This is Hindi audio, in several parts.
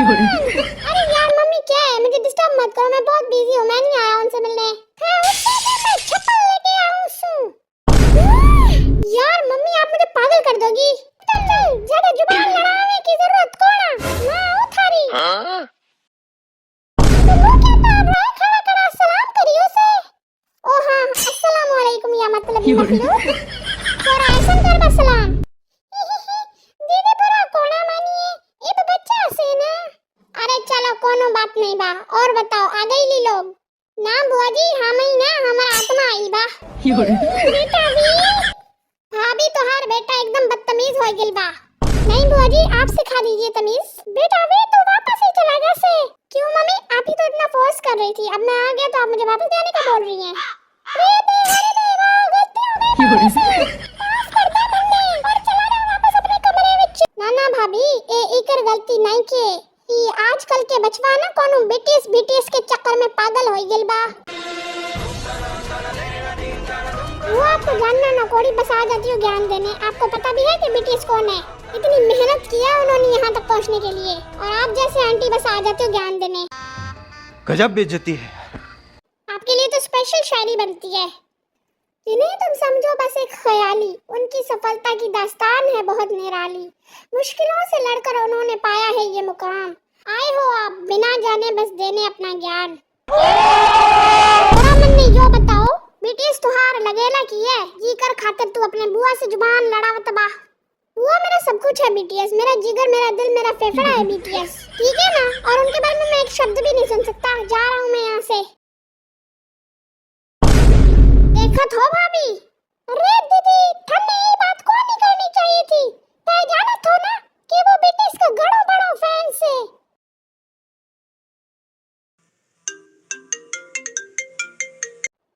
अरे यार मम्मी क्या है, मुझे डिस्टर्ब मत करो, मैं बहुत बिजी हूँ, मैं नहीं आया उनसे मिलने। हाँ, उससे भी मैं छप्पन लेके आऊँ सू। यार मम्मी आप मुझे पागल कर दोगी। चल चल, ज्यादा जुबान लड़ाने की जरूरत कोना ना उठारी। तो वो क्या कर रहा है, खड़ा खड़ा सलाम करियो से। ओ हाँ, अस्सलाम वालेकुम या मतलब मखलूक। थोड़ा ऐसा कर बस सलाम। दीदी पूरा कोना मानिए, ये तो बच्चा से ना। अरे चलो कोनो बात नहीं बा, और बताओ आ गई ली लोग ना बुआ जी, हम ही ना हमारा आत्मा आई बा। बेटा भी भाभी तो हर बेटा एकदम बदतमीज हो गेल बा। नहीं बुआ जी आप सिखा दीजिए तमीज। बेटा वे तो वापस ही चला गया से। क्यों मम्मी, आप ही तो इतना फोर्स कर रही थी, अब मैं आ गया तो आप मुझे वापस जाने का बोल रही हैं। अरे देवा गलती हो गई से। माफ कर दे मम्मी और चला जा वापस अपने कमरे विच। ना ना भाभी ए इकर गलती नहीं के, ई आजकल के बचवा ना कोनो बीटीएस के चक्कर में पागल हो गेल बा। वो आपको जानना ना कोड़ी, बस आ जाती हो ज्ञान देने। आपको पता भी है कि बीटीएस कौन है? इतनी मेहनत किया उन्होंने यहाँ तक पहुँचने के लिए, और आप जैसे आंटी बस आ जाते हो ज्ञान देने। गजब बेइज्जती है। आपके लिए तो स्पेशल शायरी बनती है, जिन्हें तुम समझो बस एक ख्याली। उनकी सफलता की दास्तान है बहुत निराली, मुश्किलों से लड़कर उन्होंने पाया है ये मुकाम। आए हो आप बिना जाने बस देने अपना ज्ञान। मन्नी जो बताओ, बीटीएस तुहार लगेला की है, जी कर खातिर तू अपने बुआ से जुबान लड़ावत बा। बुआ मेरा सब कुछ है बीटीएस, मेरा जिगर, मेरा दिल, मेरा फेफड़ा है बीटीएस, ठीक है ना? और उनके बारे में मैं एक शब्द भी नहीं सुन सकता। जा रहा हूँ मैं यहाँ से। देखत हो भाभी? अरे दीदी थन्ने ये बात को नहीं करनी चाहिए थी। तय जानत हो ना कि वो बीटीएस का गड़ो बड़ो फैन से।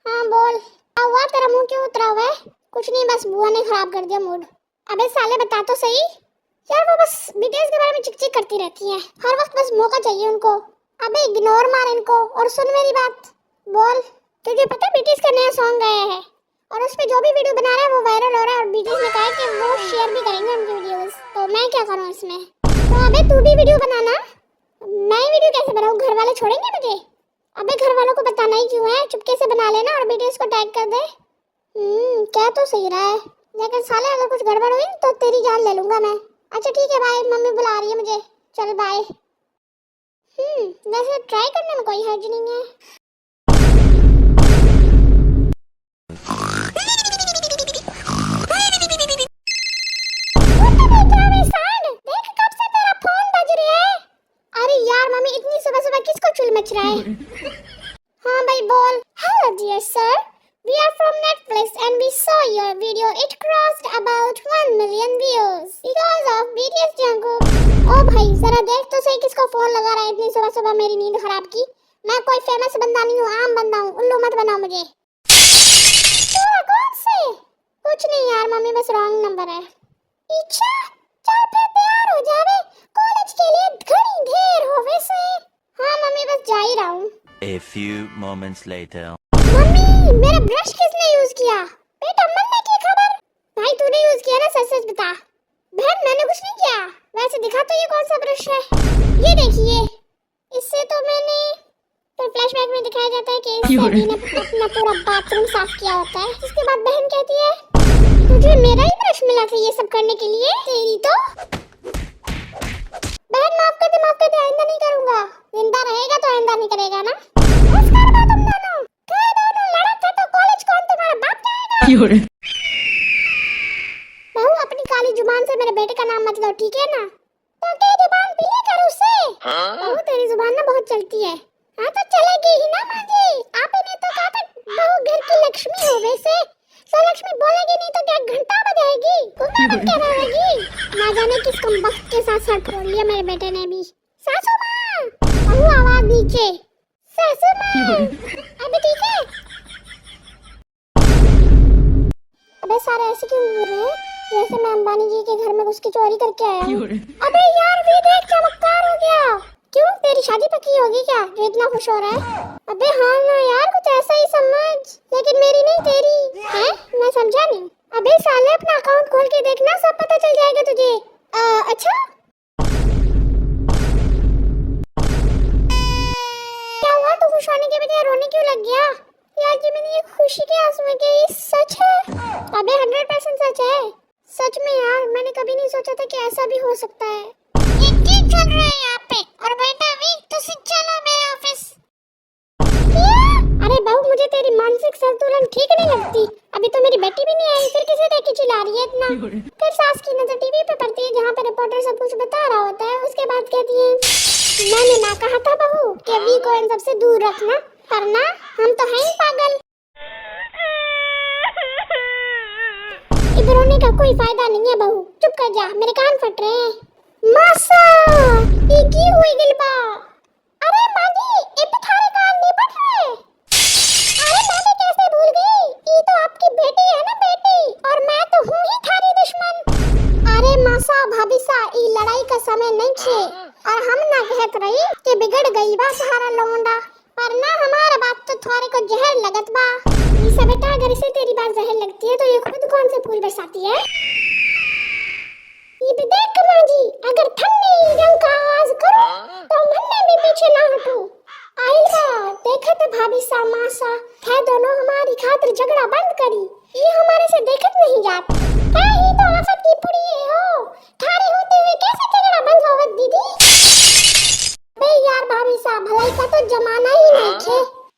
हाँ बोल, क्या हुआ, तेरा मुंह क्यों उतरा हुआ है? कुछ नहीं, बस बुआ ने खराब कर दिया मूड। अबे साले बता तो सही यार, वो बस बीटीएस के बारे में चिक-चिक करती रहती हैं, हर वक्त बस मौका चाहिए उनको। अबे इग्नोर मार इनको और सुन मेरी बात। बोल, तुझे पता बीटीएस का नया सॉन्ग आया है और उस पे जो भी वीडियो बना रहा है वो वायरल हो रहा है, और बीटीएस ने कहा है कि वो शेयर भी करेंगे उनकी वीडियोस। तो मैं क्या करूं इसमें? तो अबे तू भी वीडियो बनाना। मैं वीडियो कैसे बनाऊं, घर वाले छोड़ेंगे मुझे? अबे घर वालों को बताना ही क्यों है, चुपके से बना लेना और बीटीएस को टैग कर दे। क्या तो सही रहा है, लेकिन साले अगर कुछ गड़बड़ हुई तो तेरी जान ले लूंगा मैं। अच्छा ठीक है बाय, मम्मी बुला रही है मुझे, चल बाय। वैसे ट्राई करने में कोई हर्ज नहीं है। देख कब से तेरा फोन बज रहा है। अरे यार मम्मी इतनी सुबह सुबह किसको चुल मच रहा है? हाँ भाई बोल। Hello dear sir, we are from Netflix and we saw your video. It crossed about 1 million views because of BTS Jungkook. ओ भाई जरा देख तो सही किसको फोन लगा रहा है इतनी सुबह सुबह मेरी नींद खराब की। मैं कोई फेमस बंदा नहीं हूँ, आम बंदा हूँ, उल्लू मत बनाओ मुझे। तेरा कौन से? कुछ नहीं यार मम्मी, बस रॉन्ग नंबर है। अच्छा चल फिर तैयार हो जावे, कॉलेज के लिए घड़ी ढेर हो वैसे। हाँ मम्मी बस जा ही रहा हूँ। A few moments later. Mummy मेरा ब्रश किसने यूज किया? बेटा मम्मी की खबर। भाई तूने यूज किया ना, सच सच बता। बहन मैंने कुछ नहीं किया। वैसे दिखा तो ये कौन सा ब्रश है? ये देखिए, इससे तो मैंने फिर फ्लैशबैक में दिखाया जाता है कि इससे अभी ने अपना पूरा बाथरूम साफ किया होता है। इसके बाद बहन कहती है तुझे मेरा ही ब्रश मिला था ये सब करने के लिए। तेरी तो बहन माफ कर दे, आइंदा नहीं करूंगा। जिंदा रहेगा तो आइंदा नहीं करेगा ना। बस कर दो तुम दोनों, कह दोनों लड़त है तो कॉलेज कौन तुम्हारा बाप जाएगा? बहू अपनी काली जुबान से मेरे बेटे का नाम मत लो, ठीक है ना? तो क्या जुबान पीली कर उससे? बहू तेरी जुबान ना बहुत चलती है। हाँ तो चलेगी ही ना माँ जी, आप ही ने तो कहा था बहू घर की लक्ष्मी हो वैसे। तो लक्ष्मी बोलेगी नहीं तो क्या घंटा बजाएगी, घुमा बन के रहेगी। ना जाने किस कमबख्त के साथ सर फोड़ लिया मेरे बेटे ने भी। सासू माँ, बहू आवाज नीचे। सासू माँ, अबे ठीक है। अबे सारे ऐसे क्यों बोल रहे हैं जैसे मैं अंबानी जी के घर में घुस के चोरी करके आया हूँ? अबे यार भी देख चमत्कार हो गया। क्यों तेरी शादी पक्की होगी क्या जो इतना खुश हो रहा है? अबे हाँ ना यार कुछ ऐसा ही समझ, लेकिन मेरी नहीं तेरी है। मैं समझा नहीं। अबे साले अपना अकाउंट खोल के देखना, सब पता चल जाएगा तुझे। अच्छा यार रोने क्यों लग गया यार? कि मैंने ये खुशी के आंसू में क्या ये सच है? अबे 100% सच है। सच में यार मैंने कभी नहीं सोचा था कि ऐसा भी हो सकता है। ये क्या चल रहा है यहाँ पे? और बेटा भी तो चलो मेरे ऑफिस। अरे बहू मुझे तेरी मानसिक संतुलन ठीक नहीं लगती। अभी तो मेरी बेटी भी नहीं आई, फिर किसे देख के चिल्ला रही है इतना? फिर सास की नजर टीवी पे पड़ती है जहाँ पे रिपोर्टर सब कुछ बता रहा होता है, उसके बाद कहती है मैंने ना कहा था बहू कि वी को इन सबसे दूर रखना, पर ना हम तो हैं ही पागल। इधर रोने का कोई फायदा नहीं है बहू, चुप कर जा, मेरे कान फट रहे हैं। मासा ये की हुई गिलबा? अरे माँ जी ये तो थारे कान नहीं फट रहे। अरे मैं भी कैसे भूल गई, ये तो आपकी बेटी है ना बेटी, और मैं तो हूँ ही थारी दुश्मन। अरे मासा भाभी सा ये लड़ाई का समय नहीं छे, और हम ना कहत रही कि बिगड़ गई बा सहारा लौंडा, पर ना हमारा बात तो थारे को जहर लगत बा। ईसा बेटा अगर इसे तेरी बात जहर लगती है तो ये खुद कौन से फूल बरसाती है? ये भी देख माँ जी, अगर ठन्ने रंग का आवाज करो तो मन्ने भी पीछे ना हटो। आई बा देखत भाभी सा मासा थे दोनों हमारी खातिर झगड़ा बंद करी, ये हमारे से देखत नहीं जात है। ही तो आफत की पुड़ी है हो, थारे होते हुए कैसे झगड़ा बंद होवत दीदी? बे यार भाभी सा भलाई का तो जमाना ही नहीं थे,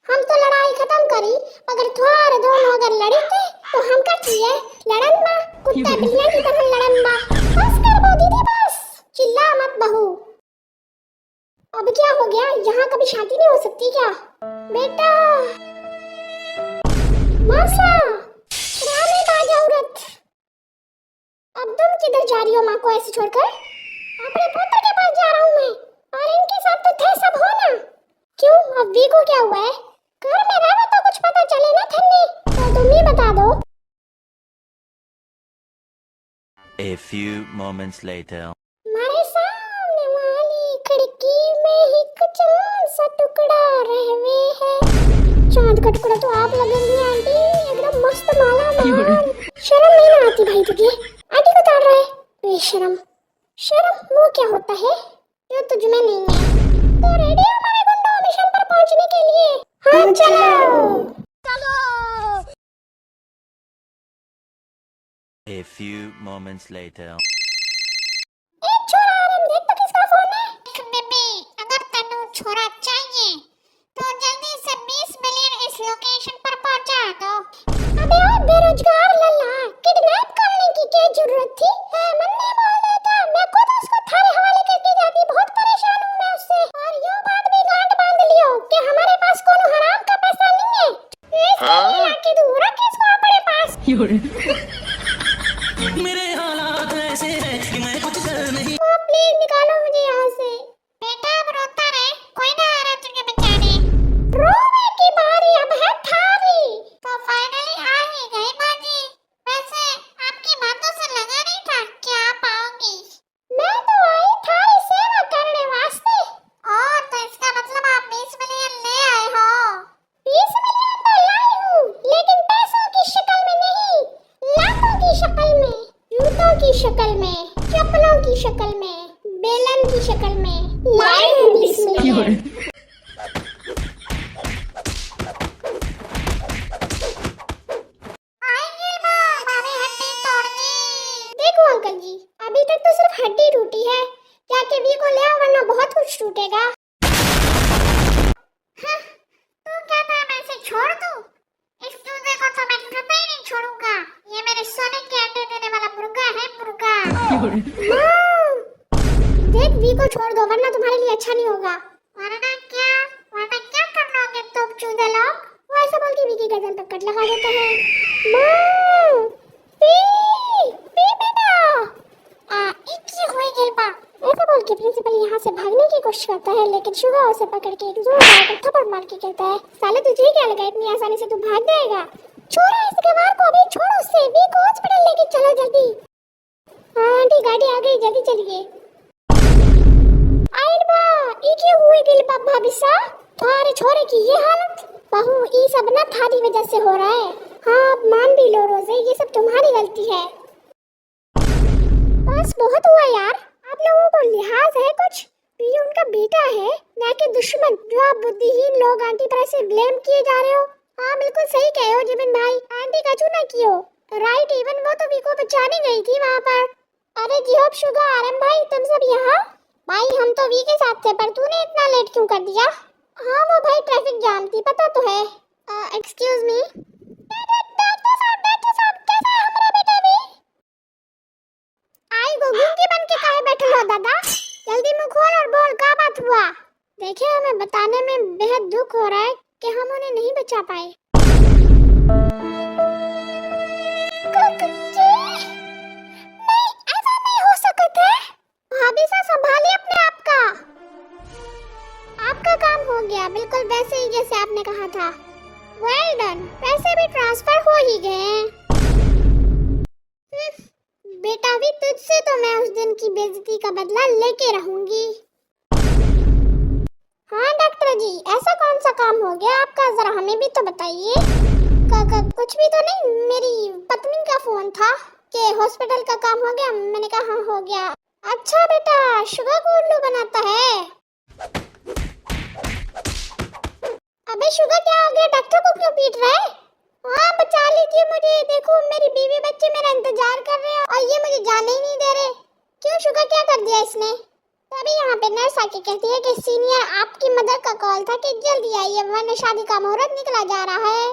हम तो लड़ाई खत्म करी, अगर तुम्हारे दोनों अगर लड़ी थे तो हम का चाहिए लड़न बा, कुत्ता बिल्लियां की तरह लड़न बा। बस कर बो दीदी बस, चिल्ला मत बहू। अब क्या हो गया, यहाँ कभी शांति नहीं हो सकती क्या? बेटा मासा रानी बाजा औरत, अब तुम किधर जा रही हो माँ को ऐसे छोड़कर? अपने पोते के पास जा रहा हूँ मैं, और इनके साथ तो थे सब हो ना। क्यों अब वी को क्या हुआ है? घर में रहो तो कुछ पता चले ना थन्नी, तो तुम ही बता दो। A few moments later. हमारे सामने वाली खिड़की में एक चांद सा टुकड़ा रहवे है। चांद का टुकड़ा तो आप लगेंगी आंटी, एकदम मस्त माला माल। शर्म नहीं ना आती भाई तुझे? आंटी को ताड़ रहा है बेशरम। शर्म वो क्या होता है जो तुझ में नहीं है? तो रेडी हो हमारे गुंडों मिशन पर पहुंचने के लिए? हाँ चलो चलो। A few moments later. ए छोरा आराम देख तो किसका फोन है? बेबी अगर तन्नू छोरा चाहिए तो जल्दी से 20 मिलियन इस लोकेशन पर पहुंचा दो। अबे ओ बेरोजगार लल्ला, किडनैप करने की क्या जरूरत थी? मन्ने बोल देता, मैं खुद उसको थारे हवाले करके जाती, बहुत परेशान हूं मैं उससे। और यो बात भी गांठ बांध लियो कि हमारे पास कोनो हराम का पैसा नहीं है, इसलिए लाके दूं, रख इसको अपने पास। मेरे हालात ऐसे हैं कि मैं कुछ कर नहीं। प्लीज निकालो मुझे यहाँ से। बेटा अब रोता रहे, कोई ना आ रहा तुझे बचाने। रोने की बारी अब है थारी। तो फाइनली आ ही गई बाजी। वैसे आपकी बातों से लगा नहीं था कि आप आओगी। मैं तो आई थारी सेवा करने वास्ते। और तो इसका मतलब आप 20 मिलियन ले आए हो? 20 मिलियन तो लाई हूँ, लेकिन पैसों की शक्ल में नहीं, लाखों की शक्ल में, जूतों की शक्ल में, चप्पलों की शक्ल में, बेलन की शक्ल में लाई हूँ 20 मिलियन। आइए ना हमारी हड्डी तोड़नी। देखो अंकल जी, अभी तक तो सिर्फ हड्डी टूटी है, जाके वी को ले आओ वरना बहुत कुछ टूटेगा। हाँ, तू कहता है मैं इसे छोड़ दूं? इस चूजे को तो मैं कतई नहीं छोड़ूंगा, ये मेरे सोने के अंडे देने वाला मुर्गा है, मुर्गा। माँ, देख वी को छोड़ दो वरना तुम्हारे लिए अच्छा नहीं होगा। वरना क्या कर लोगे तुम चूजे लोग? वो ऐसा बोल के वी की गर्दन पर कट लगा देता है। माँ, वी बेटा, इक्की हुई गिलबा। ऐसा बोल के प्रिंसिपल यहाँ से भागने की कोशिश करता है, लेकिन शुगा उसे पकड़ के एक जोरदार का थप्पड़ मार के कहता है, साले तुझे क्या लगा इतनी आसानी से तू भाग जाएगा? छोड़ो इस गवार को, अभी छोड़ो उसे, वी को हॉस्पिटल लेके चलो जल्दी। आंटी गाड़ी आ गई, जल्दी चलिए। आइल बा, ई क्यों हुई गिलबा भाभी सा? तुम्हारे छोरे की ये हालत? बहू ये सब ना थारी वजह से हो रहा है। हाँ आप मान भी लो रोजे, ये सब तुम्हारी गलती है। बस बहुत हुआ यार, आप लोगों को लिहाज है कुछ? ये उनका बेटा है, ना कि दुश्मन जो आप बुद्धिहीन लोग आंटी पर ऐसे ब्लेम किए जा रहे हो। हाँ बिल्कुल सही कहे हो जिबिन भाई, आंटी का चूना कियो। राइट, इवन वो तो वी को बचाने गई थी वहाँ पर। अरे जी होप शुगा आरम भाई, तुम सब यहाँ? भाई हम तो वी के साथ थे, पर तूने इतना लेट क्यों कर दिया? हाँ वो भाई ट्रैफिक जाम थी, पता तो है। एक्सक्यूज मी, डॉक्टर साहब कैसा है हमारा बेटा भी? आई गो गूंगी बन के काहे बैठे हो दादा? जल्दी मुंह खोल और बोल, क्या बात हुआ? देखिए हमें बताने में बेहद दुख हो रहा है कि हम उन्हें नहीं बचा पाए। नहीं, ऐसा नहीं हो सकता है। भाभी सा संभालिए अपने आप का। आपका काम हो गया, बिल्कुल वैसे ही जैसे आपने कहा था। वेल डन, पैसे भी ट्रांसफर हो ही गए हैं। बेटा भी तुझसे तो मैं उस दिन की बेइज्जती का बदला लेके रहूंगी। हाँ डॉक्टर जी, ऐसा कौन सा काम हो गया आपका, जरा हमें भी तो बताइए। कुछ भी तो नहीं, मेरी पत्नी का फोन था कि हॉस्पिटल का काम हो गया। मैंने कहा हाँ हो गया। अच्छा बेटा, शुगर को उल्लू बनाता है। अबे शुगर क्या हो गया, डॉक्टर को क्यों पीट रहा है? हाँ बचा लीजिए मुझे, देखो मेरी बीवी बच्चे मेरा इंतजार कर रहे हैं और ये मुझे जाने ही नहीं दे रहे। क्यों शुगर, क्या कर दिया इसने? तभी यहाँ पे नर्स आके कहती है कि सीनियर आपकी मदर का कॉल था कि जल्दी आइए वरना शादी का मुहूर्त निकला जा रहा है।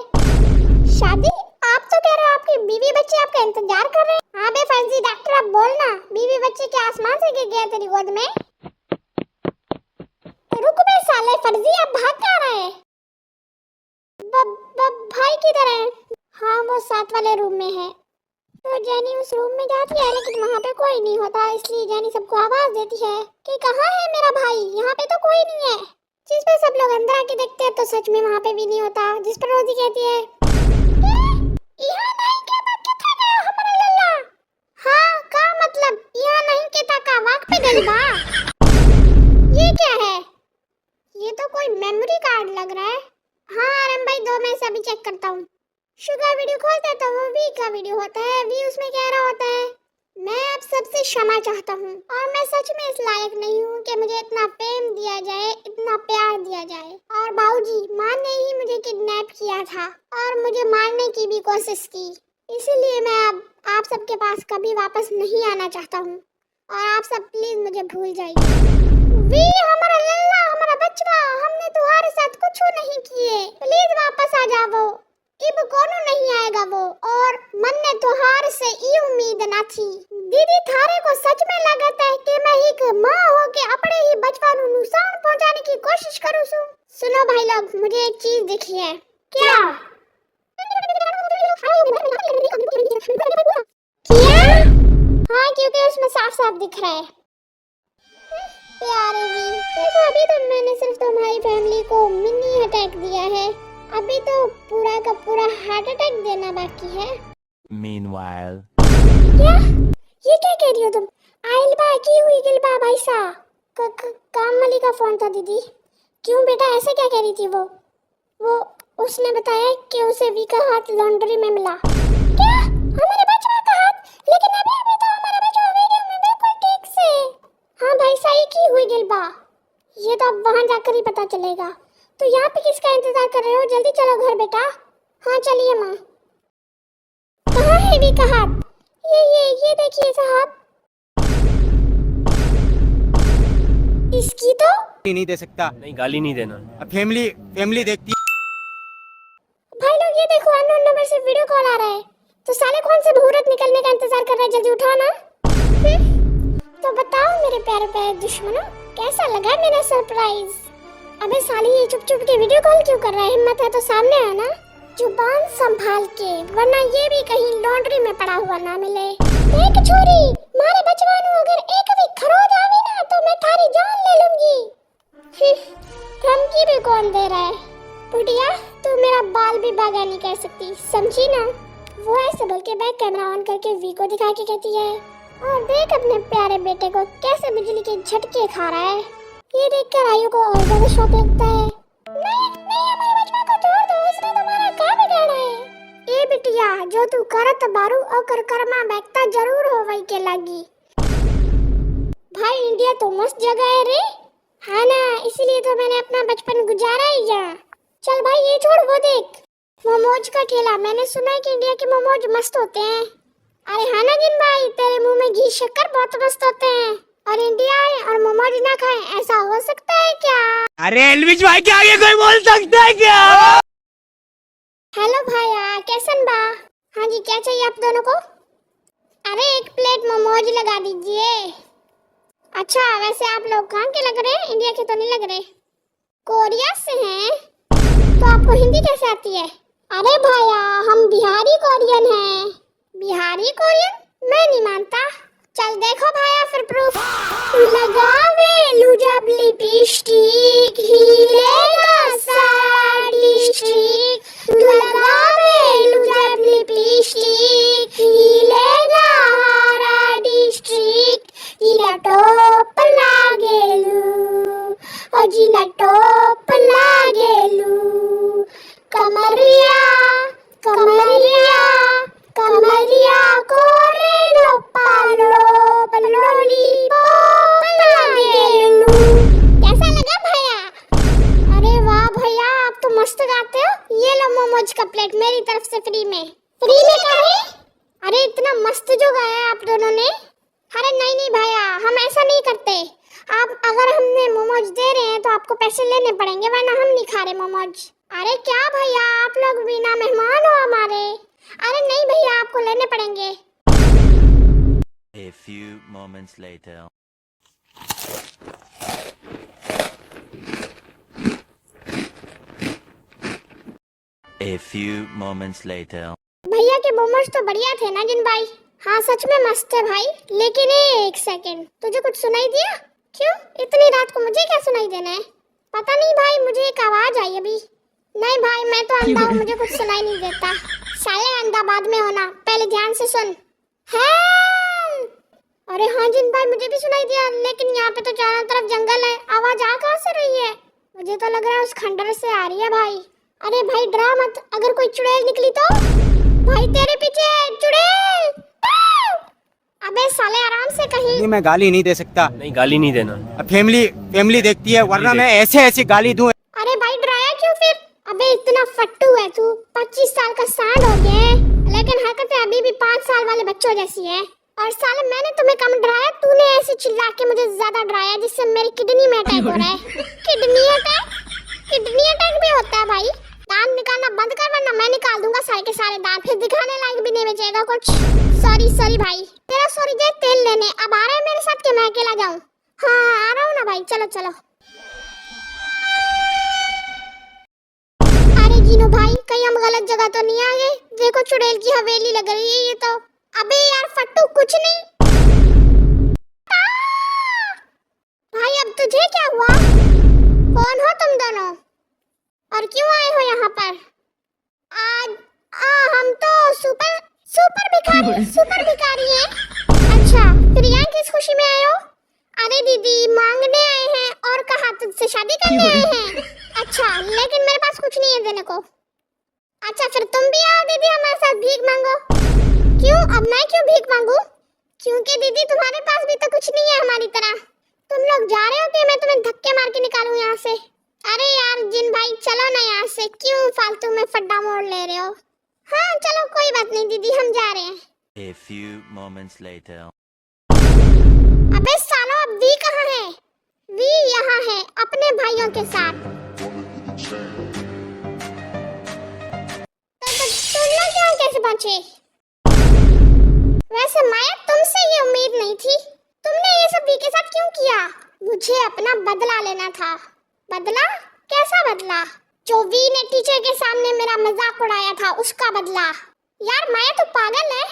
शादी? आप तो कह रहे हो आपकी बीवी बच्चे आपका इंतजार कर रहे हैं। हाँ बे फर्जी डॉक्टर, अब बोलना, बीवी बच्चे के आसमान से गिर गए तेरी गोद में? रुक बे साले फर्जी, अब भाग कहाँ रहे हैं? भाई किधर है? हाँ वो साथ वाले रूम में है। तो जेनी उस रूम में जाती है लेकिन वहाँ पे कोई नहीं होता, इसलिए जेनी सबको आवाज देती है कि कहाँ है मेरा भाई, यहाँ पे तो कोई नहीं है। जिस पे सब लोग अंदर आके देखते हैं तो सच में वहाँ पे भी नहीं होता, जिस पर रोजी कहती है यहाँ नहीं के किथे गया हमारा लल्ला? हाँ का मतलब यहाँ नहीं के ताका वाक पे गई बा? ये क्या है? ये तो कोई मेमोरी कार्ड लग रहा है। हाँ आरम भाई, 2 मैं अभी चेक करता हूँ। शुगर वीडियो खोलता है तो वो वी का वीडियो होता है, वी उसमें कह रहा होता है मैं आप सबसे क्षमा चाहता हूँ और मैं सच में इस लायक नहीं हूँ कि मुझे इतना प्रेम दिया जाए, इतना प्यार दिया जाए। और बाबूजी माँ ने ही मुझे किडनैप किया था और मुझे मारने की भी कोशिश की, इसीलिए मैं अब आप सबके पास कभी वापस नहीं आना चाहता हूँ और आप सब प्लीज मुझे भूल जाइए। वी हमारा लल्ला, हमारा बचवा, हमने तुम्हारे साथ कुछ नहीं किए, प्लीज वापस आ जाओ। इब कोनो नहीं आएगा वो, और मन ने तुहार से ये उम्मीद ना थी। दीदी थारे को सच में लगता है कि मैं एक माँ हो के अपने ही बचपन को नुकसान पहुंचाने की कोशिश करूँ सु? सुनो भाई लोग, मुझे एक चीज दिखी है। क्या? क्या? हाँ क्योंकि उसमें साफ साफ दिख रहा है। प्यारे जी, देखो अभी तो मैंने सिर्फ तुम्हारी फैमिली को मिनी अटैक दिया है, अभी तो पूरा का पूरा हार्ट अटैक देना बाकी है। Meanwhile. क्या? ये क्या कह रही हो तुम? आइलबा की हुई गिलबा भाई सा। काम वाली का फोन था दीदी। क्यों बेटा, ऐसे क्या कह रही थी वो उसने बताया कि उसे वी का हाथ लॉन्ड्री में मिला। क्या? हमारे बचवा का हाथ? लेकिन अभी तो हमारा बचवा वीडियो में बिल्कुल ठीक से। हाँ भाई सही की हुई गिलबा, ये तो अब वहाँ जाकर ही पता चलेगा। तो यहाँ पे किसका इंतजार कर रहे हो, जल्दी चलो घर बेटा। हाँ चलिए माँ। कहाँ है वी का हाथ? ये देखिए साहब, इसकी तो नहीं दे सकता। नहीं गाली नहीं देना। अब फैमिली देखती। भाई लोग ये देखो, अननोन नंबर से वीडियो कॉल आ रहा है। तो साले कौन से मुहूर्त निकलने का इंतजार कर रहे हैं, जल्दी उठाओ ना। तो बताओ मेरे प्यारे दुश्मनों, कैसा लगा मेरा सरप्राइज? अबे साली ये चुप चुप के वीडियो कॉल क्यों कर रहा है? हिम्मत है तो सामने आना, जुबान संभाल के, वरना ये भी कहीं लॉन्ड्री में पड़ा हुआ ना मिले। देख छोरी, मारे बचवानू अगर एक भी खरोज आवे ना तो मैं थारी जान ले लूंगी। धमकी भी कौन दे रहा है? बुढ़िया तू मेरा बाल भी बागा नहीं कर सकती, समझी ना? वो ऐसे बोल के बैक कैमरा ऑन करके वी को दिखा के कहती है, और देख अपने प्यारे बेटे को कैसे बिजली के झटके खा रहा है। ये देखकर आयु को और ज्यादा शौक लगता है। नहीं हमारे बचवा को छोड़ दो, उसने तुम्हारा क्या बिगाड़ा है? ए बिटिया, जो तू करत बारू और कर्मा बैठता जरूर हो वही के लागी। भाई इंडिया तो मस्त जगह है रे, हाँ ना, इसलिए तो मैंने अपना बचपन गुजारा ही यहाँ। चल भाई ये छोड़, वो देख मोमोज का ठेला। मैंने सुना है कि इंडिया के मोमोज मस्त होते हैं। अरे हाँ ना जिन भाई, तेरे मुंह में घी शक्कर बहुत मस्त होते हैं, और इंडिया आए और मोमोज ना खाए, ऐसा हो सकता है क्या? अरे एलविश भाई के आगे कोई बोल सकता है क्या? हेलो भाया, कैसन बा? हाँ जी, क्या चाहिए आप दोनों को? अरे एक प्लेट मोमोज लगा दीजिए। अच्छा, वैसे आप लोग कहाँ के लग रहे हैं? इंडिया के तो नहीं लग रहे। कोरिया से हैं? तो आपको हिंदी कैसे आती है? अरे भाया, हम बिहारी कोरियन हैं। बिहारी कोरियन? मैं नहीं मानता। चल देखो भाया फिर प्रूफ। लगावे लूजब लिपस्टिक, हिलेगा सारा डिस्ट्रिक्ट। लगावे लूजब लिपस्टिक, हिलेगा सारा डिस्ट्रिक्ट। जिला टॉप लागेलू, ओ जिला टॉप लागेलू। कमरिया कमरिया कमरिया कोरे लो पालो लॉलीपॉप लागेलू। कैसा लगा भैया? अरे वाह भैया, आप तो मस्त गाते हो। ये लो मोमोज का प्लेट मेरी तरफ से फ्री में। फ्री में क्या है? अरे इतना मस्त जो गाया है आप दोनों ने। अरे नहीं नहीं भैया, हम ऐसा नहीं करते। आप अगर हमने मोमोज दे रहे हैं तो आपको पैसे लेने पड़ेंगे, वरना हम नहीं खा रहे मोमोज। अरे क्या भैया, आप लोग भी ना मेहमान हो हमारे। अरे नहीं भैया, आपको लेने पड़ेंगे। A few moments later. A few moments later. भैया के मोमोज तो बढ़िया थे ना जिन भाई? हाँ सच में मस्त है भाई। लेकिन एक सेकंड, तुझे कुछ सुनाई दिया? क्यों इतनी रात को मुझे क्या सुनाई देना है? पता नहीं भाई, मुझे एक आवाज आई अभी। नहीं भाई, मैं तो अंधा हूँ, मुझे कुछ सुनाई नहीं देता। साले अंधा बाद में होना, पहले ध्यान से सुन। हेल्प! अरे हाँ जिन भाई, मुझे भी सुनाई दिया, लेकिन यहाँ पे तो चारों तरफ जंगल है। आवाज आ कहाँ से रही है? मुझे तो लग रहा है उस खंडर से आ रही है भाई। अरे भाई डरा मत, अगर कोई चुड़ैल निकली तो? भाई तेरे पीछे चुड़ैल! अबे साले आराम से कहीं। नहीं, मैं गाली नहीं दे सकता। नहीं, गाली नहीं देना। अब फैमिली देखती है, वरना मैं ऐसे गाली दूं। अरे भाई डराया क्यों फिर? अबे इतना फट्टू है तू, 25 साल का सांड हो गया है, लेकिन हरकतें अभी भी 5 साल वाले बच्चों जैसी है। और साले मैंने तुम्हें कम डराया, तूने ऐसे चिल्ला के मुझे ज्यादा डराया, जिससे मेरी किडनी में अटैक हो रहा है। Kidney attack? किडनी अटैक भी होता है भाई? दांत निकालना बंद कर, वरना मैं निकाल दूंगा सारे के सारे दांत, फिर दिखाने लायक भी नहीं बचेगा कुछ। सॉरी भाई, तेरा सॉरी दे तेल लेने। अब आ रहा है मेरे साथ कि मैं अकेला जाऊं? हाँ आ रहा हूँ ना भाई, चलो चलो। अरे जीनू भाई, कहीं हम गलत जगह तो नहीं आ गए? देखो चुड़ैल की हवेली लग रही है ये तो। अबे यार फट्टू, कुछ नहीं भाई। अब तुझे क्या हुआ? कौन हो तुम दोनों और क्यों आए हो यहाँ पर? आज हम तो सुपर भिखारी हैं। अच्छा, फिर यहाँ किस खुशी में आए हो? अरे दीदी, मांगने आए हैं और कहा तुझसे शादी करने आए हैं। अच्छा, लेकिन मेरे पास कुछ नहीं है देने को। अच्छा फिर तुम भी आओ दीदी हमारे साथ भीख मांगो। क्यों? अब मैं क्यों भीख मांगू? क्योंकि दीदी तुम्हारे पास भी तो कुछ नहीं है हमारी तरह। तुम लोग जा रहे हो कि मैं तुम्हें धक्के मार के निकालूं यहाँ से? अरे यार जिन भाई, चलो ना यहाँ से, क्यों फालतू में फड्डा मोड़ ले रहे हो? हाँ चलो कोई बात नहीं दीदी, हम जा रहे हैं। A few moments later. अबे सालो, अब वी कहाँ है? वी यहाँ है अपने भाइयों के साथ। तुम लोग यहाँ कैसे पहुँचे? वैसे माया, तुमसे ये उम्मीद नहीं थी। तुमने ये सब वी के साथ क्यों किया? मुझे अपना बदला लेना था। बदला? कैसा बदला? जो वी ने टीचर के सामने मेरा मजाक उड़ाया था, उसका बदला। यार माया तो पागल है,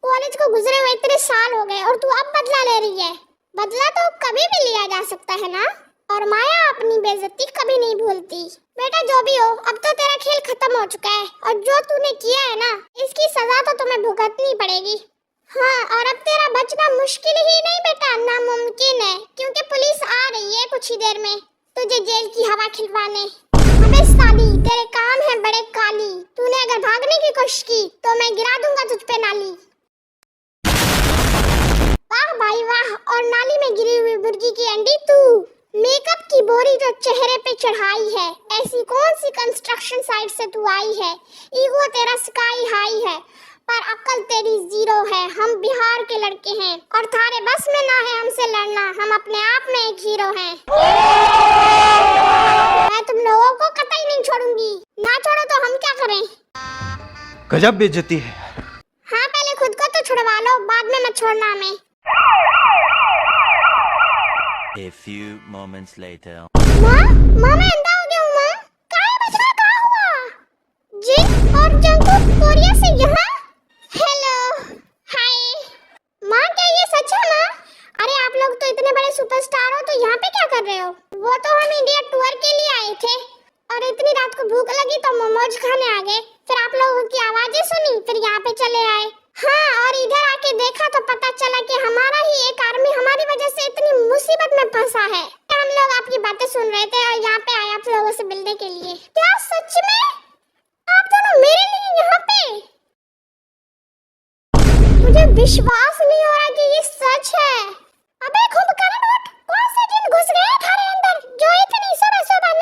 कॉलेज को गुजरे हुए इतने साल हो गए और तू अब बदला ले रही है। बदला तो कभी भी लिया जा सकता है ना। और माया अपनी बेइज्जती कभी नहीं भूलती। बेटा जो भी हो, अब तो तेरा खेल खत्म हो चुका है, और जो तूने किया है ना, इसकी सजा तो तुम्हें भुगतनी पड़ेगी। हाँ, और अब तेरा बचना मुश्किल ही नहीं बेटा, नामुमकिन है, क्योंकि पुलिस आ रही है कुछ ही देर में तुझे जेल की हवा खिलवाने। अबे साली, तेरे काम है बड़े काली। तूने अगर भागने की कोशिश की तो मैं गिरा दूंगा तुझ पे नाली। वाह भाई वाह, और नाली में गिरी हुई मुर्गी की अंडी तू। मेकअप की बोरी जो चेहरे पे चढ़ाई है, ऐसी कौन सी कंस्ट्रक्शन साइट से तू आई है? ईगो तेरा स्काई हाई है, पर अक्ल तेरी जीरो है। हम बिहार के लड़के हैं और थारे बस में ना है हमसे लड़ना, हम अपने आप में एक हीरो हैं। मैं तुम लोगों को कतई नहीं छोड़ूंगी, ना छोड़ो तो हम क्या करें? गजब बेइज्जती है। हाँ, पहले खुद को तो छुड़वा लो, बाद में मत छोड़ना हमें। A few moments later. माँ मैं अंधा हो गया हूँ। माँ काहे बजना, कहाँ हुआ? जिन और जंकुक कोरिया से यहाँ। हेलो, हाय। माँ क्या ये सच है माँ? अरे आप लोग तो इतने बड़े सुपरस्टार हो, तो यहाँ पे क्या कर रहे हो? वो तो हम इंडिया टूर के लिए आए थे और इतनी रात को भूख लगी तो मोमोज खाने आ गए। फिर आप लोगों की आवाजें सुनी, फिर यहाँ पे चले आए। हाँ, और इधर आके देखा तो पता चला कि हमारा ही एक आदमी हमारी वजह से इतनी मुसीबत में फंसा है। हम लोग आपकी बातें सुन रहे थे और यहाँ पे आए आप लोगों से मिलने के लिए। क्या सच में? आप दोनों मेरे लिए यहाँ पे? मुझे विश्वास नहीं हो रहा कि ये सच है। अबे कुंभकर्ण, उठ! कौन से जिन घुस गए थारे अंदर जो इतनी सुबह सुबह